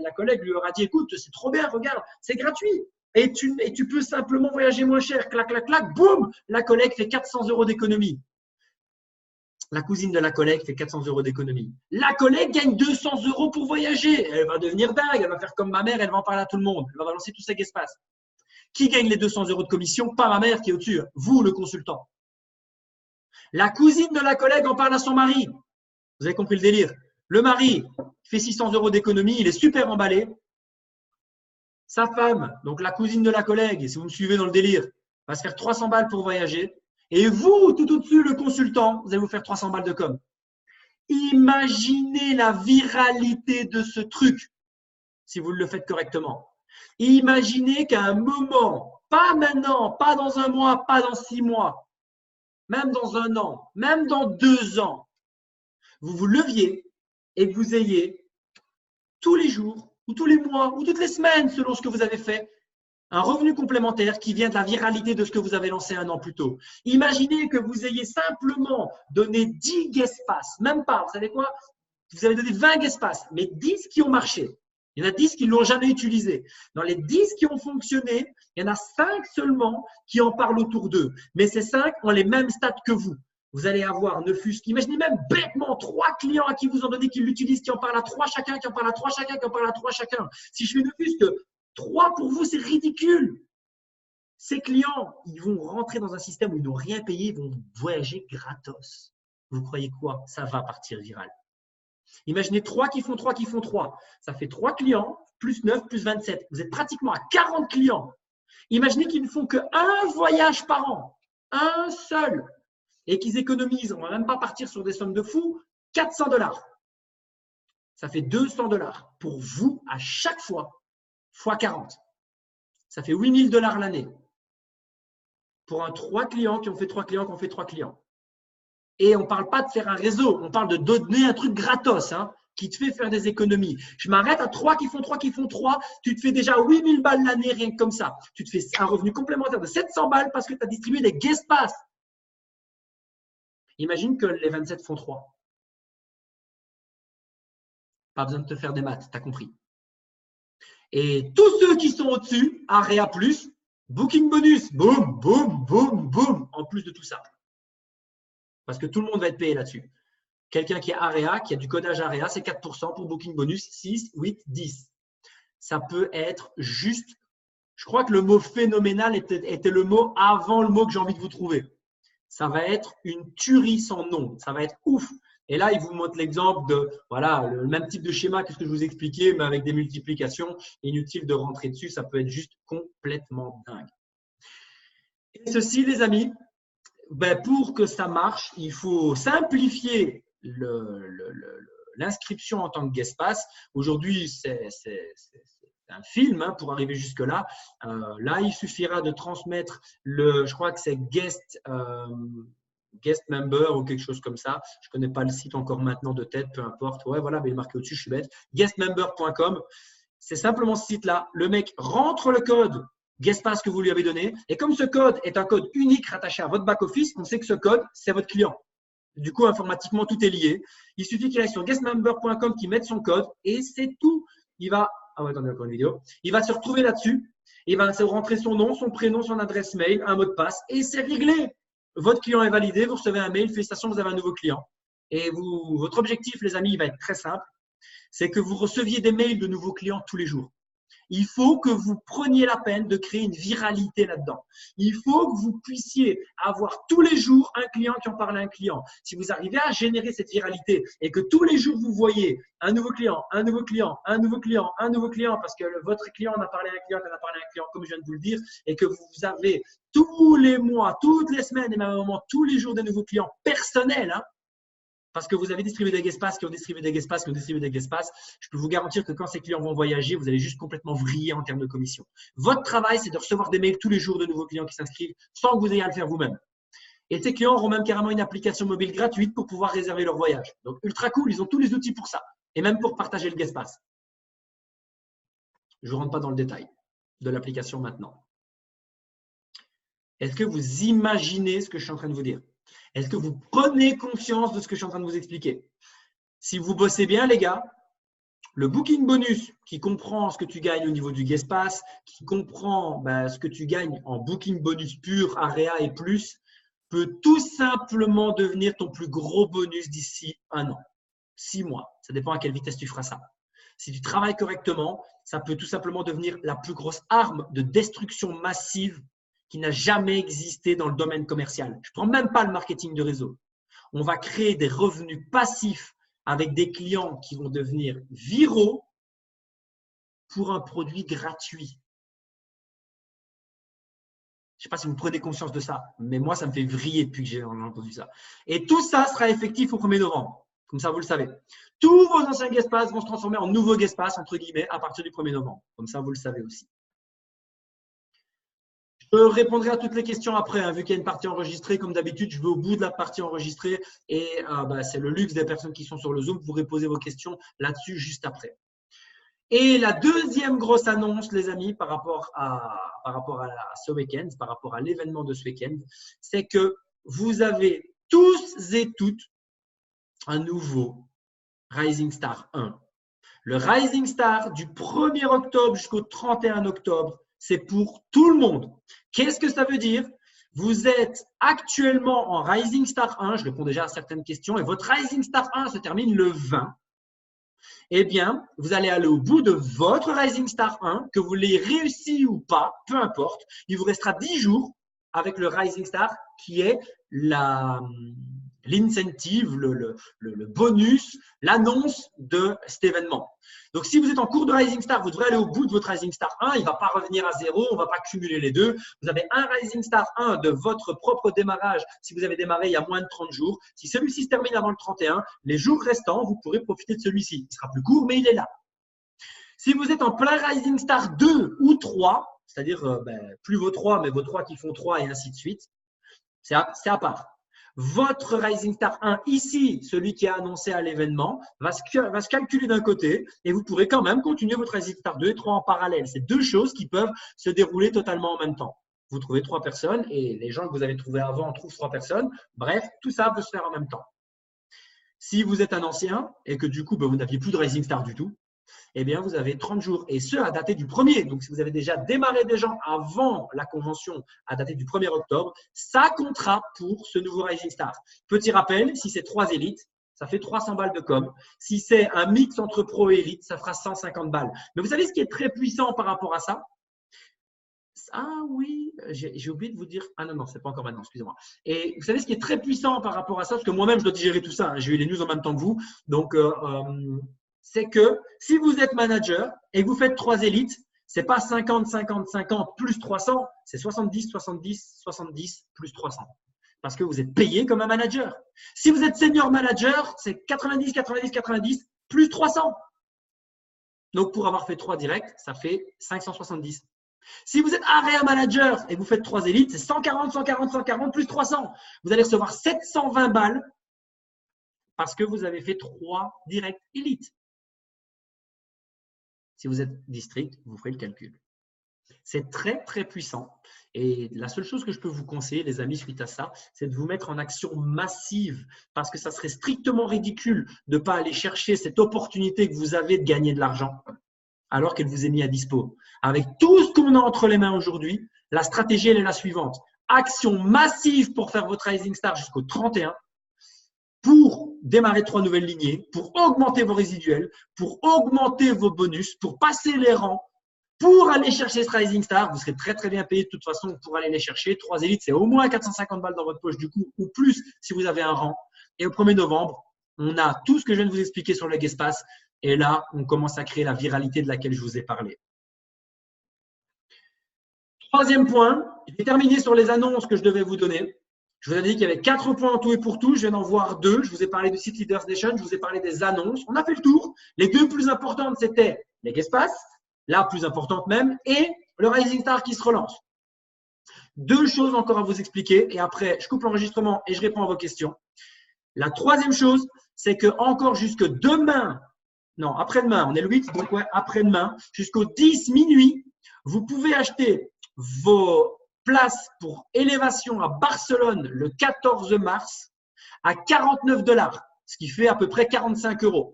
la collègue lui aura dit, écoute, c'est trop bien, regarde, c'est gratuit. Et tu peux simplement voyager moins cher. Clac, clac, clac, boum, la collègue fait 400 € d'économie. La cousine de la collègue fait 400 € d'économie. La collègue gagne 200 € pour voyager. Elle va devenir dingue. Elle va faire comme ma mère. Elle va en parler à tout le monde. Elle va balancer tous ses Guestpass. Qui gagne les 200 € de commission? Pas ma mère qui est au-dessus. Vous, le consultant. La cousine de la collègue en parle à son mari. Vous avez compris le délire. Le mari fait 600 € d'économie. Il est super emballé. Sa femme, donc la cousine de la collègue, si vous me suivez dans le délire, va se faire 300 balles pour voyager. Et vous, tout au-dessus, le consultant, vous allez vous faire 300 balles de com. Imaginez la viralité de ce truc, si vous le faites correctement. Imaginez qu'à un moment, pas maintenant, pas dans un mois, pas dans 6 mois, même dans 1 an, même dans 2 ans, vous vous leviez et que vous ayez tous les jours, ou tous les mois, ou toutes les semaines, selon ce que vous avez fait, un revenu complémentaire qui vient de la viralité de ce que vous avez lancé 1 an plus tôt. Imaginez que vous ayez simplement donné 10 Guestpass, même pas, vous savez quoi? Vous avez donné 20 Guestpass, mais 10 qui ont marché. Il y en a 10 qui ne l'ont jamais utilisé. Dans les 10 qui ont fonctionné, il y en a 5 seulement qui en parlent autour d'eux. Mais ces 5 ont les mêmes stats que vous. Vous allez avoir, ne fût-ce qu'imaginez même bêtement 3 clients à qui vous en donnez, qui l'utilisent, qui en parlent à 3 chacun, qui en parlent à 3 chacun, qui en parlent à 3 chacun. Si je fais ne fût-ce que 3 pour vous, c'est ridicule. Ces clients, ils vont rentrer dans un système où ils n'ont rien payé, ils vont voyager gratos. Vous croyez quoi? Ça va partir viral. Imaginez 3 qui font 3 qui font 3. Ça fait 3 clients, plus 9, plus 27. Vous êtes pratiquement à 40 clients. Imaginez qu'ils ne font qu'un voyage par an, un seul, et qu'ils économisent, on ne va même pas partir sur des sommes de fous, 400 $. Ça fait 200 $ pour vous à chaque fois, fois 40. Ça fait 8 000 $ l'année. Pour 3 clients qui ont fait 3 clients, qui ont fait 3 clients. Et on ne parle pas de faire un réseau, on parle de donner un truc gratos hein, qui te fait faire des économies. Je m'arrête à 3 qui font 3 qui font 3, tu te fais déjà 8 000 $ l'année rien que comme ça. Tu te fais un revenu complémentaire de 700 $ parce que tu as distribué des guest pass. Imagine que les 27 font 3. Pas besoin de te faire des maths, tu as compris. Et tous ceux qui sont au-dessus, Area+, Booking bonus, boum, boum, boum, boum, en plus de tout ça. Parce que tout le monde va être payé là-dessus. Quelqu'un qui est Area, qui a du codage Area, c'est 4% pour Booking bonus, 6, 8, 10. Ça peut être juste, je crois que le mot phénoménal était le mot avant le mot que j'ai envie de vous trouver. Ça va être une tuerie sans nom. Ça va être ouf. Et là, il vous montre l'exemple de, voilà, le même type de schéma que ce que je vous expliquais, mais avec des multiplications. Inutile de rentrer dessus. Ça peut être juste complètement dingue. Et ceci, les amis, ben, pour que ça marche, il faut simplifier l'inscription en tant que guest pass. Aujourd'hui, c'est un film hein, pour arriver jusque-là. Là, il suffira de transmettre je crois que c'est guest member ou quelque chose comme ça. Je ne connais pas le site encore maintenant de tête, peu importe. Ouais, voilà, mais il est marqué au-dessus, je suis bête. Guestmember.com. C'est simplement ce site-là. Le mec rentre le code guestpass que vous lui avez donné. Et comme ce code est un code unique rattaché à votre back-office, on sait que ce code, c'est votre client. Du coup, informatiquement, tout est lié. Il suffit qu'il aille sur guestmember.com, qu'il mette son code et c'est tout. Il va… Ah ouais, attendez, encore une vidéo. Il va se retrouver là-dessus. Il va se rentrer son nom, son prénom, son adresse mail, un mot de passe et c'est réglé. Votre client est validé. Vous recevez un mail. Félicitations, vous avez un nouveau client. Et votre objectif, les amis, il va être très simple. C'est que vous receviez des mails de nouveaux clients tous les jours. Il faut que vous preniez la peine de créer une viralité là-dedans. Il faut que vous puissiez avoir tous les jours un client qui en parle à un client. Si vous arrivez à générer cette viralité et que tous les jours vous voyez un nouveau client, un nouveau client, un nouveau client, un nouveau client, parce que votre client en a parlé à un client, qui en a parlé à un client, comme je viens de vous le dire, et que vous avez tous les mois, toutes les semaines et même à un moment, tous les jours des nouveaux clients personnels, hein, parce que vous avez distribué des guest pass, qui ont distribué des guest pass, qui ont distribué des guest pass. Je peux vous garantir que quand ces clients vont voyager, vous allez juste complètement vriller en termes de commission. Votre travail, c'est de recevoir des mails tous les jours de nouveaux clients qui s'inscrivent sans que vous ayez à le faire vous-même. Et ces clients auront même carrément une application mobile gratuite pour pouvoir réserver leur voyage. Donc, ultra cool, ils ont tous les outils pour ça. Et même pour partager le guest pass. Je ne rentre pas dans le détail de l'application maintenant. Est-ce que vous imaginez ce que je suis en train de vous dire? Est-ce que vous prenez conscience de ce que je suis en train de vous expliquer? Si vous bossez bien, les gars, le booking bonus qui comprend ce que tu gagnes au niveau du guest pass, qui comprend ce que tu gagnes en booking bonus pur, Area et plus, peut tout simplement devenir ton plus gros bonus d'ici 1 an, 6 mois. Ça dépend à quelle vitesse tu feras ça. Si tu travailles correctement, ça peut tout simplement devenir la plus grosse arme de destruction massive qui n'a jamais existé dans le domaine commercial. Je ne prends même pas le marketing de réseau. On va créer des revenus passifs avec des clients qui vont devenir viraux pour un produit gratuit. Je ne sais pas si vous prenez conscience de ça, mais moi, ça me fait vriller depuis que j'ai entendu ça. Et tout ça sera effectif au 1er novembre. Comme ça, vous le savez. Tous vos anciens guest pass vont se transformer en nouveaux guest pass, entre guillemets, à partir du 1er novembre. Comme ça, vous le savez aussi. Je répondrai à toutes les questions après, hein, vu qu'il y a une partie enregistrée. Comme d'habitude, je vais au bout de la partie enregistrée et c'est le luxe des personnes qui sont sur le Zoom. Vous pourrez poser vos questions là-dessus juste après. Et la deuxième grosse annonce, les amis, par rapport à ce week-end, par rapport à l'événement de ce week-end, c'est que vous avez tous et toutes un nouveau Rising Star 1. Le Rising Star du 1er octobre jusqu'au 31 octobre, c'est pour tout le monde. Qu'est-ce que ça veut dire? Vous êtes actuellement en Rising Star 1, je réponds déjà à certaines questions, et votre Rising Star 1 se termine le 20. Eh bien, vous allez aller au bout de votre Rising Star 1, que vous l'ayez réussi ou pas, peu importe. Il vous restera 10 jours avec le Rising Star qui est l'incentive, le bonus, l'annonce de cet événement. Donc, si vous êtes en cours de Rising Star, vous devrez aller au bout de votre Rising Star 1. Il ne va pas revenir à 0, on ne va pas cumuler les deux. Vous avez un Rising Star 1 de votre propre démarrage si vous avez démarré il y a moins de 30 jours. Si celui-ci se termine avant le 31, les jours restants, vous pourrez profiter de celui-ci. Il sera plus court, mais il est là. Si vous êtes en plein Rising Star 2 ou 3, c'est-à-dire plus vos 3, mais vos 3 qui font 3 et ainsi de suite. C'est à part. Votre Rising Star 1, ici, celui qui a annoncé à l'événement, va se calculer d'un côté et vous pourrez quand même continuer votre Rising Star 2 et 3 en parallèle. C'est deux choses qui peuvent se dérouler totalement en même temps. Vous trouvez 3 personnes et les gens que vous avez trouvés avant trouvent 3 personnes. Bref, tout ça peut se faire en même temps. Si vous êtes un ancien et que du coup, vous n'aviez plus de Rising Star du tout, eh bien, vous avez 30 jours et ce, à dater du 1er. Donc, si vous avez déjà démarré des gens avant la convention à dater du 1er octobre, ça comptera pour ce nouveau Rising Star. Petit rappel, si c'est 3 élites, ça fait 300 balles de com. Si c'est un mix entre pro et élite, ça fera 150 balles. Mais vous savez ce qui est très puissant par rapport à ça? Ah oui, j'ai oublié de vous dire. Ah non, c'est pas encore maintenant, excusez-moi. Et vous savez ce qui est très puissant par rapport à ça, parce que moi-même, je dois digérer tout ça. J'ai eu les news en même temps que vous. Donc, c'est que si vous êtes manager et que vous faites 3 élites, c'est pas 50, 50, 50 plus 300, c'est 70, 70, 70 plus 300. Parce que vous êtes payé comme un manager. Si vous êtes senior manager, c'est 90, 90, 90 plus 300. Donc, pour avoir fait 3 directs, ça fait 570. Si vous êtes area manager et vous faites 3 élites, c'est 140, 140, 140 plus 300. Vous allez recevoir 720 balles parce que vous avez fait 3 directs élites. Si vous êtes district, vous ferez le calcul. C'est très, très puissant. Et la seule chose que je peux vous conseiller, les amis, suite à ça, c'est de vous mettre en action massive parce que ça serait strictement ridicule de ne pas aller chercher cette opportunité que vous avez de gagner de l'argent alors qu'elle vous est mise à dispo. Avec tout ce qu'on a entre les mains aujourd'hui, la stratégie, elle est la suivante. Action massive pour faire votre Rising Star jusqu'au 31, pour démarrer 3 nouvelles lignées, pour augmenter vos résiduels, pour augmenter vos bonus, pour passer les rangs, pour aller chercher ce Rising Star. Vous serez très, très bien payé de toute façon pour aller les chercher. 3 élites, c'est au moins 450 balles dans votre poche du coup, ou plus si vous avez un rang. Et au 1er novembre, on a tout ce que je viens de vous expliquer sur le Guest Pass. Et là, on commence à créer la viralité de laquelle je vous ai parlé. Troisième point, j'ai terminé sur les annonces que je devais vous donner. Je vous ai dit qu'il y avait 4 points en tout et pour tout. Je viens d'en voir 2. Je vous ai parlé du site Leaders Nation. Je vous ai parlé des annonces. On a fait le tour. Les 2 plus importantes, c'était les Guest Pass, la plus importante même, et le Rising Star qui se relance. 2 choses encore à vous expliquer. Et après, je coupe l'enregistrement et je réponds à vos questions. La troisième chose, c'est que encore jusque demain, non, après-demain, on est le 8, donc ouais, après-demain, jusqu'au 10 minuit, vous pouvez acheter vos places pour élévation à Barcelone le 14 mars à 49 $, ce qui fait à peu près 45 €.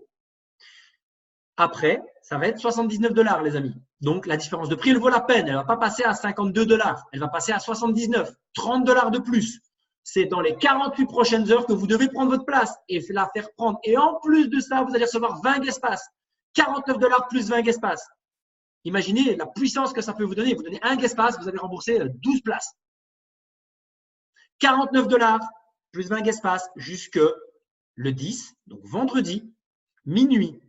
Après, ça va être 79 $, les amis. Donc, la différence de prix, elle vaut la peine. Elle ne va pas passer à 52 $. Elle va passer à 79, 30 $ de plus. C'est dans les 48 prochaines heures que vous devez prendre votre place et la faire prendre. Et en plus de ça, vous allez recevoir 20 guest pass. 49 $ plus 20 guest pass. Imaginez la puissance que ça peut vous donner. Vous donnez un guest pass, vous allez rembourser 12 places. 49 $ plus 20 guest pass jusque le 10, donc vendredi, minuit.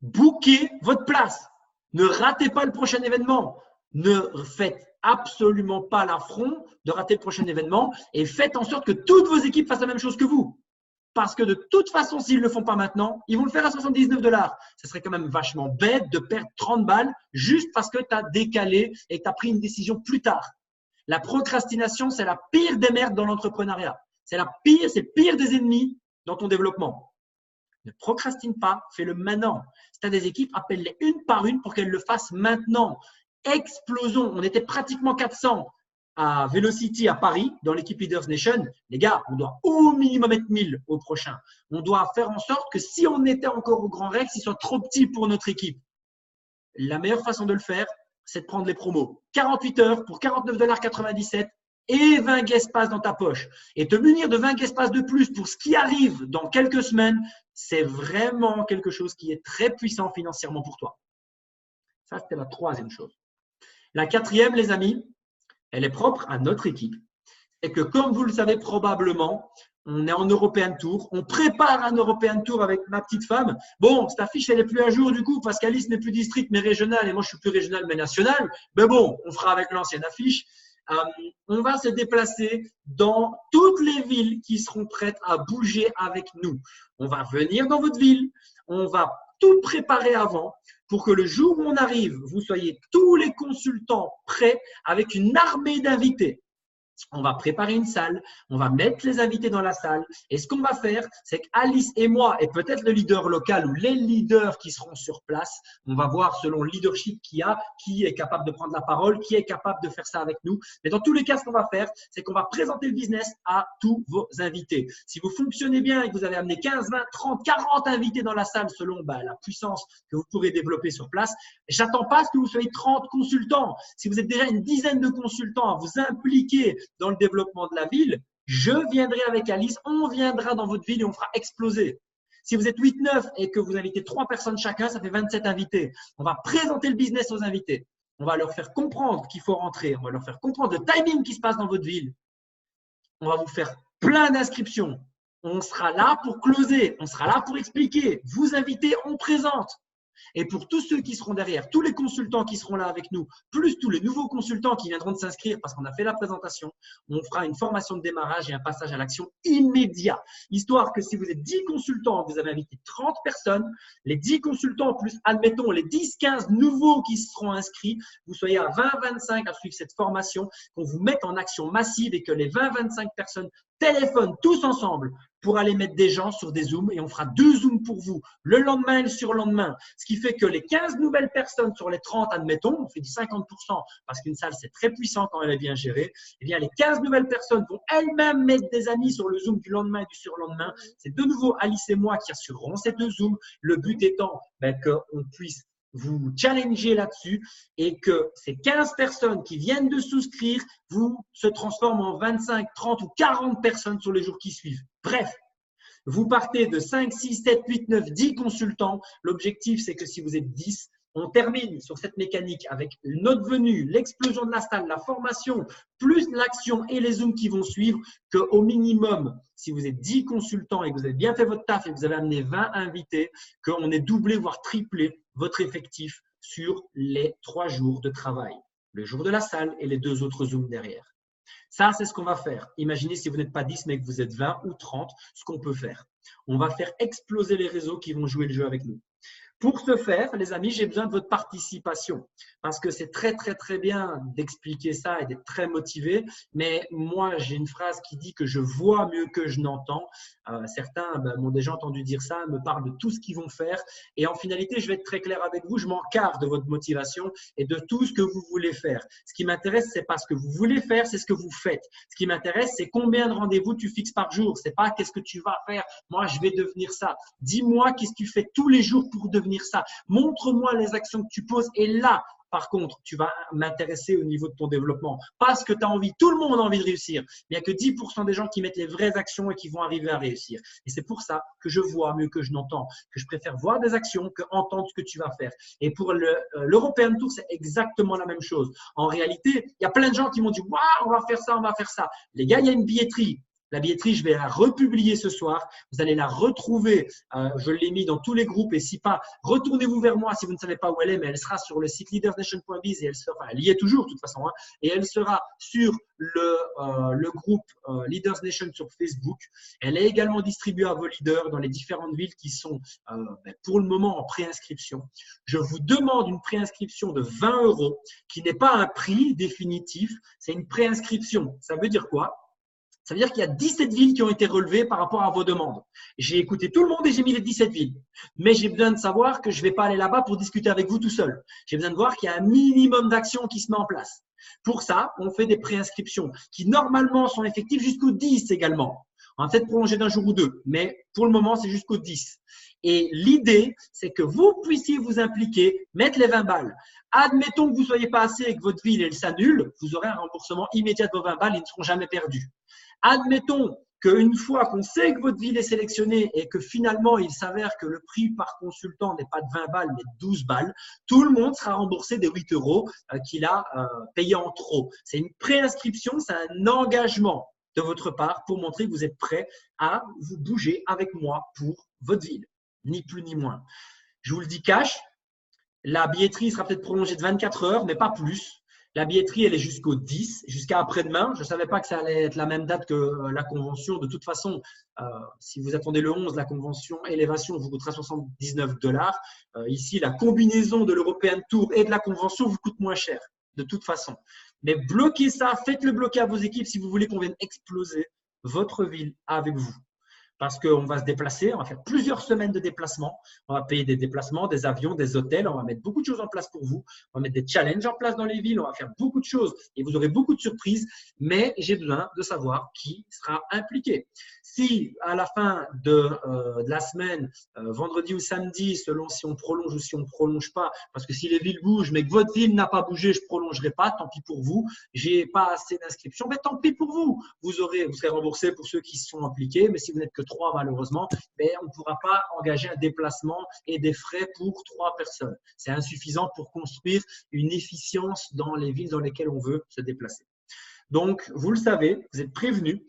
Booker votre place. Ne ratez pas le prochain événement. Ne faites absolument pas l'affront de rater le prochain événement et faites en sorte que toutes vos équipes fassent la même chose que vous. Parce que de toute façon, s'ils ne le font pas maintenant, ils vont le faire à 79 $. Ce serait quand même vachement bête de perdre 30 balles juste parce que tu as décalé et que tu as pris une décision plus tard. La procrastination, c'est la pire des merdes dans l'entrepreneuriat. C'est le pire des ennemis dans ton développement. Ne procrastine pas, fais-le maintenant. Si tu as des équipes, appelle-les une par une pour qu'elles le fassent maintenant. Explosons. On était pratiquement 400 à Velocity à Paris, dans l'équipe Leaders Nation. Les gars, on doit au minimum être 1000 au prochain. On doit faire en sorte que si on était encore au Grand Rex, il soit trop petit pour notre équipe. La meilleure façon de le faire, c'est de prendre les promos. 48 heures pour 49,97 $ et 20 guest pass dans ta poche. Et te munir de 20 guest pass de plus pour ce qui arrive dans quelques semaines, c'est vraiment quelque chose qui est très puissant financièrement pour toi. Ça, c'était la troisième chose. La quatrième, les amis, elle est propre à notre équipe. C'est que comme vous le savez probablement, on est en European Tour. On prépare un European Tour avec ma petite femme. Bon, cette affiche, elle n'est plus à jour du coup parce qu'Alice n'est plus district mais régionale et moi, je suis plus régional mais national. Mais bon, on fera avec l'ancienne affiche. On va se déplacer dans toutes les villes qui seront prêtes à bouger avec nous. On va venir dans votre ville. On va tout préparer avant pour que le jour où on arrive, vous soyez tous les consultants prêts avec une armée d'invités. On va préparer une salle, on va mettre les invités dans la salle et ce qu'on va faire, c'est qu'Alice et moi et peut-être le leader local ou les leaders qui seront sur place, on va voir selon le leadership qu'il y a, qui est capable de prendre la parole, qui est capable de faire ça avec nous. Mais dans tous les cas, ce qu'on va faire, c'est qu'on va présenter le business à tous vos invités. Si vous fonctionnez bien et que vous avez amené 15, 20, 30, 40 invités dans la salle selon la puissance que vous pourrez développer sur place, j'attends pas que vous soyez 30 consultants. Si vous êtes déjà une dizaine de consultants à vous impliquer dans le développement de la ville, je viendrai avec Alice, on viendra dans votre ville et on fera exploser. Si vous êtes 8-9 et que vous invitez 3 personnes chacun, ça fait 27 invités. On va présenter le business aux invités. On va leur faire comprendre qu'il faut rentrer. On va leur faire comprendre le timing qui se passe dans votre ville. On va vous faire plein d'inscriptions. On sera là pour closer. On sera là pour expliquer. Vous invitez, on présente. Et pour tous ceux qui seront derrière, tous les consultants qui seront là avec nous, plus tous les nouveaux consultants qui viendront de s'inscrire parce qu'on a fait la présentation, on fera une formation de démarrage et un passage à l'action immédiat. Histoire que si vous êtes 10 consultants, vous avez invité 30 personnes, les 10 consultants plus, admettons, les 10-15 nouveaux qui seront inscrits, vous soyez à 20-25 à suivre cette formation, qu'on vous mette en action massive et que les 20-25 personnes téléphonent tous ensemble pour aller mettre des gens sur des Zooms et on fera 2 Zooms pour vous le lendemain et le surlendemain. Ce qui fait que les 15 nouvelles personnes sur les 30, admettons, on fait du 50% parce qu'une salle, c'est très puissant quand elle est bien gérée. Eh bien, les 15 nouvelles personnes vont elles-mêmes mettre des amis sur le Zoom du lendemain et du surlendemain. C'est de nouveau Alice et moi qui assurerons ces 2 Zooms. Le but étant qu'on puisse vous challenger là-dessus et que ces 15 personnes qui viennent de souscrire vous se transforment en 25, 30 ou 40 personnes sur les jours qui suivent. Bref, vous partez de 5, 6, 7, 8, 9, 10 consultants. L'objectif, c'est que si vous êtes 10, on termine sur cette mécanique avec notre venue, l'explosion de la salle, la formation, plus l'action et les Zooms qui vont suivre, qu'au minimum, si vous êtes 10 consultants et que vous avez bien fait votre taf et que vous avez amené 20 invités, qu'on ait doublé, voire triplé votre effectif sur les 3 jours de travail. Le jour de la salle et les 2 autres Zooms derrière. Ça, c'est ce qu'on va faire. Imaginez si vous n'êtes pas 10, mais que vous êtes 20 ou 30, ce qu'on peut faire. On va faire exploser les réseaux qui vont jouer le jeu avec nous. Pour ce faire, les amis, j'ai besoin de votre participation parce que c'est très, très, très bien d'expliquer ça et d'être très motivé. Mais moi, j'ai une phrase qui dit que je vois mieux que je n'entends. Certains m'ont déjà entendu dire ça, me parlent de tout ce qu'ils vont faire. Et en finalité, je vais être très clair avec vous, je m'encarre de votre motivation et de tout ce que vous voulez faire. Ce qui m'intéresse, c'est pas ce que vous voulez faire, c'est ce que vous faites. Ce qui m'intéresse, c'est combien de rendez-vous tu fixes par jour. C'est pas qu'est-ce que tu vas faire. Moi, je vais devenir ça. Dis-moi qu'est-ce que tu fais tous les jours pour devenir ça. Montre-moi les actions que tu poses et là, par contre, tu vas m'intéresser au niveau de ton développement. Parce que tu as envie, tout le monde a envie de réussir. Il n'y a que 10% des gens qui mettent les vraies actions et qui vont arriver à réussir. Et c'est pour ça que je vois mieux que je n'entends, que je préfère voir des actions que entendre ce que tu vas faire. Et pour l'European Tour, c'est exactement la même chose. En réalité, il y a plein de gens qui m'ont dit « Waouh, on va faire ça, on va faire ça ». Les gars, il y a une billetterie. La billetterie, je vais la republier ce soir. Vous allez la retrouver. Je l'ai mis dans tous les groupes. Et si pas, retournez-vous vers moi si vous ne savez pas où elle est, mais elle sera sur le site leadersnation.biz et elle y est toujours de toute façon. Et elle sera sur le groupe Leaders Nation sur Facebook. Elle est également distribuée à vos leaders dans les différentes villes qui sont pour le moment en préinscription. Je vous demande une préinscription de 20 € qui n'est pas un prix définitif. C'est une préinscription. Ça veut dire quoi ? Ça veut dire qu'il y a 17 villes qui ont été relevées par rapport à vos demandes. J'ai écouté tout le monde et j'ai mis les 17 villes. Mais j'ai besoin de savoir que je ne vais pas aller là-bas pour discuter avec vous tout seul. J'ai besoin de voir qu'il y a un minimum d'action qui se met en place. Pour ça, on fait des préinscriptions qui normalement sont effectives jusqu'au 10 également. On va peut-être prolonger d'un jour ou 2, mais pour le moment, c'est jusqu'au 10. Et l'idée, c'est que vous puissiez vous impliquer, mettre les 20 balles. Admettons que vous ne soyez pas assez et que votre ville elle s'annule, vous aurez un remboursement immédiat de vos 20 balles, ils ne seront jamais perdus. Admettons qu'une fois qu'on sait que votre ville est sélectionnée et que finalement il s'avère que le prix par consultant n'est pas de 20 balles mais de 12 balles, tout le monde sera remboursé des 8 € qu'il a payé en trop. C'est une préinscription, c'est un engagement de votre part pour montrer que vous êtes prêt à vous bouger avec moi pour votre ville, ni plus ni moins. Je vous le dis cash, la billetterie sera peut-être prolongée de 24 heures, mais pas plus. La billetterie, elle est jusqu'au 10, jusqu'à après-demain. Je ne savais pas que ça allait être la même date que la convention. De toute façon, si vous attendez le 11, la convention Élévation vous coûtera 79 $. Ici, la combinaison de l'European Tour et de la convention vous coûte moins cher, de toute façon. Mais bloquez ça, faites-le bloquer à vos équipes si vous voulez qu'on vienne exploser votre ville avec vous. Parce qu'on va se déplacer, on va faire plusieurs semaines de déplacement, on va payer des déplacements, des avions, des hôtels, on va mettre beaucoup de choses en place pour vous, on va mettre des challenges en place dans les villes, on va faire beaucoup de choses et vous aurez beaucoup de surprises, mais j'ai besoin de savoir qui sera impliqué. Si à la fin de la semaine, vendredi ou samedi, selon si on prolonge ou si on ne prolonge pas, parce que si les villes bougent mais que votre ville n'a pas bougé, je ne prolongerai pas, tant pis pour vous, j'ai pas assez d'inscriptions, mais tant pis pour vous, vous serez remboursé pour ceux qui sont impliqués, mais si vous n'êtes que 3 malheureusement, mais on ne pourra pas engager un déplacement et des frais pour 3 personnes. C'est insuffisant pour construire une efficience dans les villes dans lesquelles on veut se déplacer. Donc, vous le savez, vous êtes prévenus.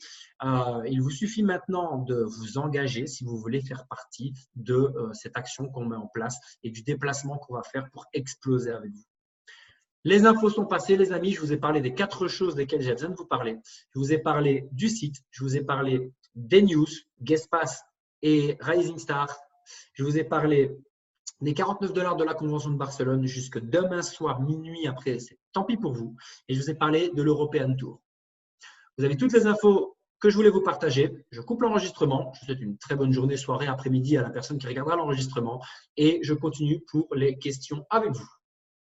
Il vous suffit maintenant de vous engager si vous voulez faire partie de cette action qu'on met en place et du déplacement qu'on va faire pour exploser avec vous. Les infos sont passées, les amis. Je vous ai parlé des 4 choses desquelles j'ai besoin de vous parler. Je vous ai parlé du site, je vous ai parlé des news, Guestpass et Rising Star. Je vous ai parlé des 49 $ de la convention de Barcelone jusque demain soir, minuit après. C'est tant pis pour vous. Et je vous ai parlé de l'European Tour. Vous avez toutes les infos que je voulais vous partager. Je coupe l'enregistrement. Je vous souhaite une très bonne journée, soirée, après-midi à la personne qui regardera l'enregistrement. Et je continue pour les questions avec vous.